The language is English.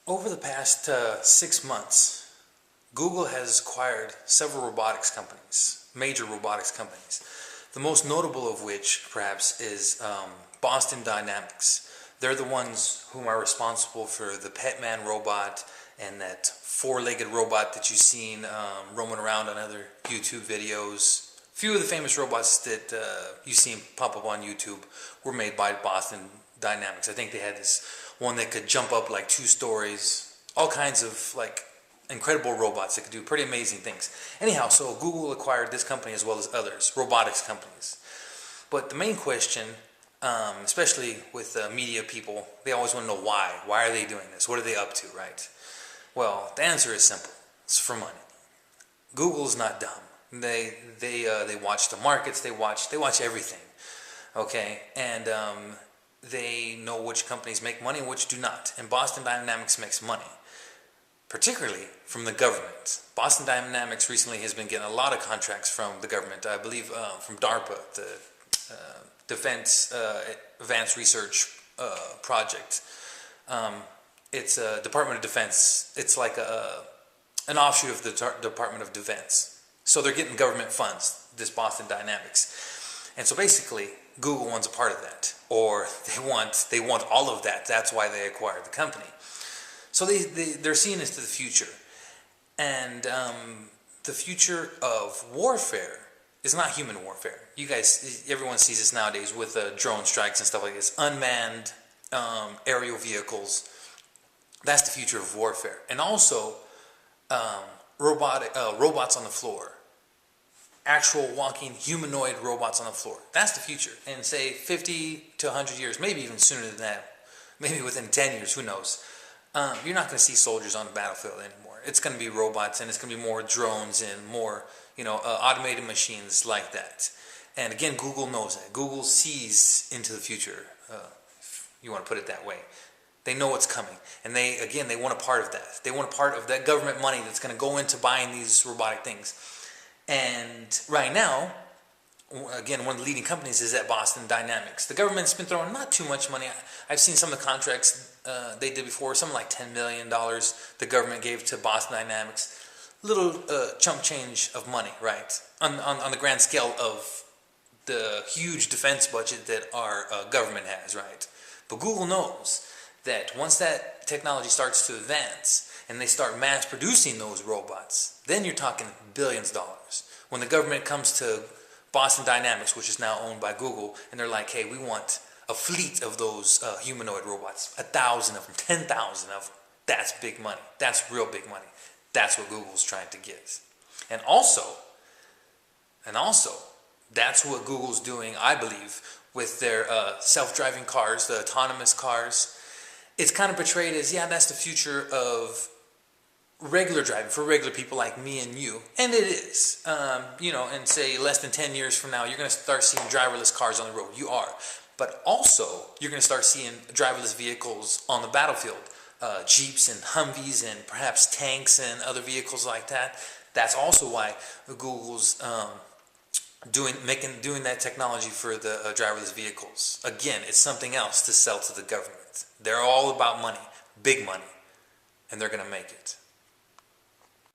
Over the past 6 months, Google has acquired several robotics companies, major robotics companies. The most notable of which, perhaps, is Boston Dynamics. They're the ones whom are responsible for the Petman robot and that four-legged robot that you've seen roaming around on other YouTube videos. Few of the famous robots that you've seen pop up on YouTube were made by Boston Dynamics. I think they had this one that could jump up like 2 stories. All kinds of like incredible robots that could do pretty amazing things. Anyhow, so Google acquired this company as well as others, robotics companies. But the main question, especially with media people, they always want to know why. Why are they doing this? What are they up to, right? Well, the answer is simple. It's for money. Google's not dumb. They watch the markets. They watch everything. Okay, and they know which companies make money and which do not. And Boston Dynamics makes money, particularly from the government. Boston Dynamics recently has been getting a lot of contracts from the government. I believe from DARPA, the Defense Advanced Research Project. It's a Department of Defense. It's like an offshoot of the Department of Defense. So they're getting government funds, this Boston Dynamics. And so basically, Google wants a part of that, or they want all of that. That's why they acquired the company. So they're seeing into the future, and the future of warfare is not human warfare. You guys, everyone sees this nowadays with drone strikes and stuff like this. Unmanned aerial vehicles. That's the future of warfare, and also robots on the floor. Actual walking humanoid robots on the floor. That's the future. And say 50 to 100 years, maybe even sooner than that, maybe within 10 years, who knows. You're not going to see soldiers on the battlefield anymore. It's going to be robots, and it's going to be more drones and more, automated machines like that. And again, Google knows that. Google sees into the future, if you want to put it that way. They know what's coming. And they want a part of that. They want a part of that government money that's going to go into buying these robotic things. And right now, again, one of the leading companies is at Boston Dynamics. The government's been throwing not too much money. I've seen some of the contracts they did before, something like $10 million the government gave to Boston Dynamics. Little chump change of money, right? On the grand scale of the huge defense budget that our government has, right? But Google knows that once that technology starts to advance and they start mass producing those robots, then you're talking billions of dollars. When the government comes to Boston Dynamics, which is now owned by Google, and they're like, hey, we want a fleet of those humanoid robots, 1,000 of them, 10,000 of them. That's big money. That's real big money. That's what Google's trying to get. And also, that's what Google's doing, I believe, with their self-driving cars, the autonomous cars. It's kind of portrayed as, yeah, that's the future of regular driving for regular people like me and you. And it is. And say less than 10 years from now, you're going to start seeing driverless cars on the road. You are. But also, you're going to start seeing driverless vehicles on the battlefield. Jeeps and Humvees and perhaps tanks and other vehicles like that. That's also why Google's doing that technology for the driverless vehicles. Again, it's something else to sell to the government. They're all about money, big money, and they're going to make it.